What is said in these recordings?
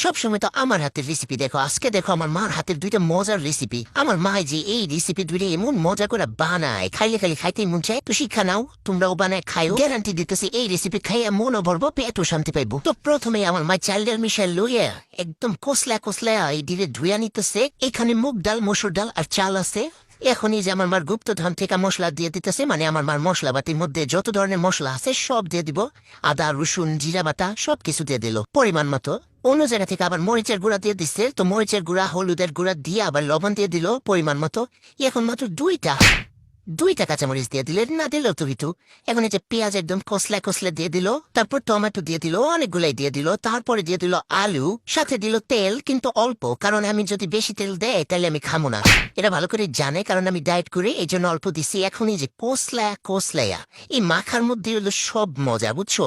সবসময় তো আমার হাতের রেসিপি দেখো, আজকে দেখো আমার মার হাতের দুইটা মজার রেসিপি। আমার মা যে এই রেসিপি দুইটা এমন মজা করে বানায়, খাইলে খালি খাইতে মন চায়। তো শিক্ষা নাও, তোমরাও বানায় খাইও। গ্যারান্টি দিতেছি এই রেসিপি খাইয়া মনও ভরবো, পেটও শান্তি পাইবো। তো প্রথমে আমার মা চাইল্ডের মিশাই লইয়া একদম কসলা কসলা এই ডিরে ধুয়া নিতেছে। এখানে মুগ ডাল, মসুর ডাল আর চাল আছে। এখনই যে আমার মার গুপ্তধন থেকে মশলা দিয়ে দিতেছে, মানে আমার মার মশলা বাটির মধ্যে যত ধরনের মশলা আছে সব দিয়ে দিব। আদা, রসুন, জিরা বাটা সবকিছু দিয়ে দিল পরিমাণ মতো। অন্য জায়গা থেকে আবার মরিচের গুঁড়া দিয়ে দিচ্ছে, তো মরিচের গুঁড়া, হলুদের গুঁড়া দিয়ে আবার লবণ দিয়ে দিল পরিমাণ মতো। এখন মাত্র দুইটা কাঁচামরিচ দিয়ে দিলে, না দিলেও তো কিছু। এখন এই যে পেঁয়াজ একদম কসলা কসলা দিয়ে দিল, তারপর টমেটো দিয়ে দিল, অনেকগুলাই দিয়ে দিল, তারপরে দিয়ে দিল আলু, সাথে দিল তেল, কিন্তু অল্প, কারণ আমি যদি বেশি তেল দেয় তাহলে আমি খামো না। এটা ভালো করে জানে, কারণ আমি ডায়েট করি, এই জন্য অল্প দিছি। এখন এই যে কসলায়া এই মাখার মধ্যে হলো সব মজা, বুঝছো?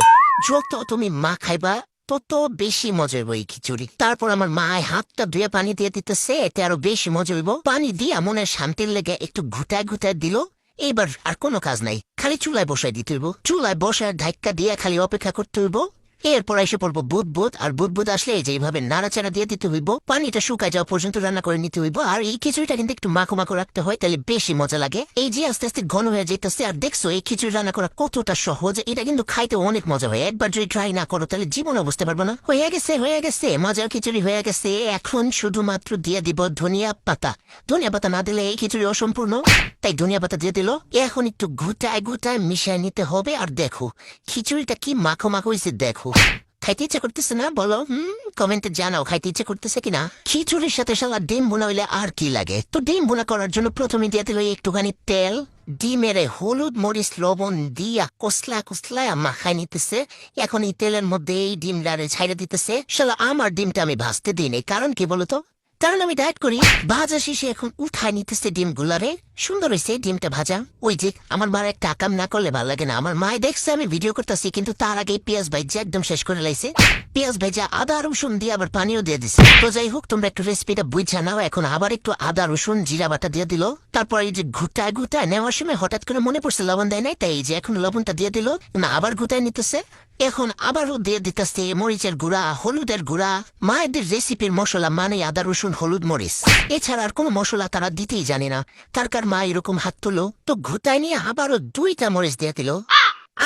যত তুমি মা খাইবা তত বেশি মজা হইব এই খিচুড়ি। তারপর আমার মায় হাতটা ধুয়ে পানি দিয়ে দিতেছে, এতে আরো বেশি মজা হইব। পানি দিয়া মনের শান্তির লেগে একটু ঘুটায় দিল। এইবার আর কোনো কাজ নাই, খালি চুলায় বসাই দিতে হইব। চুলায় বসায় ধাক্কা দিয়ে খালি অপেক্ষা করতে হইব। এরপর এসে পড়বো বুদবুদ, আর বুদবুদ আসলে এই যে এইভাবে নাড়াচাড়া দিয়ে দিতে হইব। পানিটা শুকায় যাওয়া পর্যন্ত রান্না করে নিতে হইব। আর এই খিচুড়িটা কিন্তু একটু মাখো মাখো রাখতে হয়, তাহলে বেশি মজা লাগে। এই যে আস্তে আস্তে ঘন হয়ে যেতেছে, আর দেখছো এই খিচুড়ি রান্না করা কতটা সহজ। এটা কিন্তু খাইতে অনেক মজা হয়। একবার যদি ট্রাই না করো তাহলে জীবনে বুঝতে পারবো না। হয়ে গেছে মজার খিচুড়ি হয়ে গেছে। এখন শুধুমাত্র দিয়ে দিব ধনিয়া পাতা। ধনিয়া পাতা না দিলে এই খিচুড়ি অসম্পূর্ণ, তাই ধনিয়া পাতা দিয়ে দিল। এখন একটু ঘুটায় মিশিয়ে নিতে হবে। আর দেখো খিচুড়িটা কি মাখো মাখো হয়েছে, দেখো। খাইতে ইচ্ছা করতেছে না বলো? কমেন্টে জানাও খাইতে ইচ্ছা করতেছে কিনা। খিচুড়ির সাথে সালা ডিম বোনা হইলে আর কি লাগে। তো ডিম বোনা করার জন্য প্রথমে দিয়ে দিল একটুখানি তেল। ডিমের হলুদ, মরিচ, লবণ দিয়া কসলা মাখাই নিতেছে। এখন এই তেলের মধ্যে এই ডিম লারে ছাইড়ে দিতেছে। শালা আমার ডিমটা আমি ভাজতে দিই নাই, কারণ কি বলতো? কারণ আমি ডায়েট করি। ভাজা শেষে এখন উঠায় নিতেছে ডিম গুলারে। সুন্দর হয়েছে ডিমটা ভাজা। ওই যে আমার মার একটা কাম না করলে ভালো লাগে না। আমার মায় দেখছে আমি ভিডিও করতেছি, কিন্তু তার আগে পেঁয়াজ ভাইজা একদম শেষ করে লাইছে। পেঁয়াজ ভাইজা আদা রসুন দিয়ে আবার পানিও দিয়ে দিছে। তো যাই হোক, তোমরা একটু রেসিপিটা বুঝা নাও। এখন আবার একটু আদা রসুন জিরা বাটা দিয়ে দিল। তারপর এই যে ঘুটায় নেওয়ার সময় হঠাৎ করে মনে পড়ছে লবণ দেয় নাই, তাই এই যে এখন লবণটা দিয়ে দিল। না আবার ঘুটায় নিতেছে। এখন আবারও দিয়ে দিতেছে মরিচের গুঁড়া, হলুদের গুঁড়া। মায়েদের রেসিপির মশলা মানে আদা রসুন হলুদ মরিচ, এছাড়া আর কোনো মশলা তারা দিতেই জানে না। তার মা এরকম হাত তুলো, তো ঘুটায় নিয়ে আবারও দুইটা মরিচ দিয়ে দিল।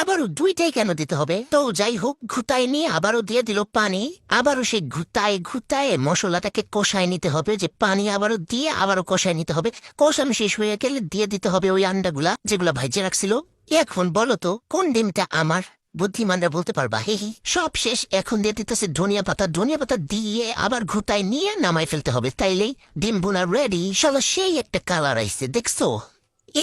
আবারও দুইটাই কেন দিতে হবে? তো যাই হোক, ঘুটায় নিয়ে আবারও দিয়ে দিল পানি। আবারও সেই ঘুটায় মশলাটাকে কষায় নিতে হবে। যে পানি আবারও দিয়ে আবারও কষায় নিতে হবে। কষানো শেষ হয়ে গেলে দিয়ে দিতে হবে ওই আন্ডাগুলা যেগুলা ভাইজে রাখছিল। এখন বলো তো কোন ডিমটা আমার? বুদ্ধিমানরা বলতে পারবা। হে সব শেষ। এখন দিয়ে দিতেছে ধনিয়া পাতা দিয়ে আবার ঘুটায় নিয়ে নামাই ফেলতে হবে। তাইলেই ডিম বোনা রেডি। শালা সেই একটা কালার আইছে, দেখছো?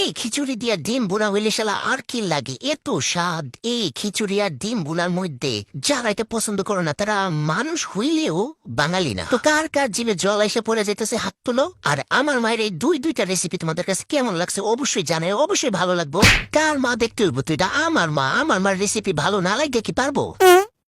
এই খিচুড়ি দিয়া ডিম বোনা হইলে শালা আর কি লাগে, এত স্বাদ এই খিচুড়ি আর ডিম বোনার মধ্যে। যারা এটা পছন্দ করো না তারা মানুষ হইলেও বাঙালি না। তো কার কার জিভে জল এসে পড়ে যেতেছে হাত তুলো। আর আমার মায়ের এই দুইটা রেসিপি তোমাদের কাছে কেমন লাগছে অবশ্যই জানাই, অবশ্যই ভালো লাগবো। কার মা দেখতে হইব তো এটা আমার মার রেসিপি ভালো না লাগে কি পারবো?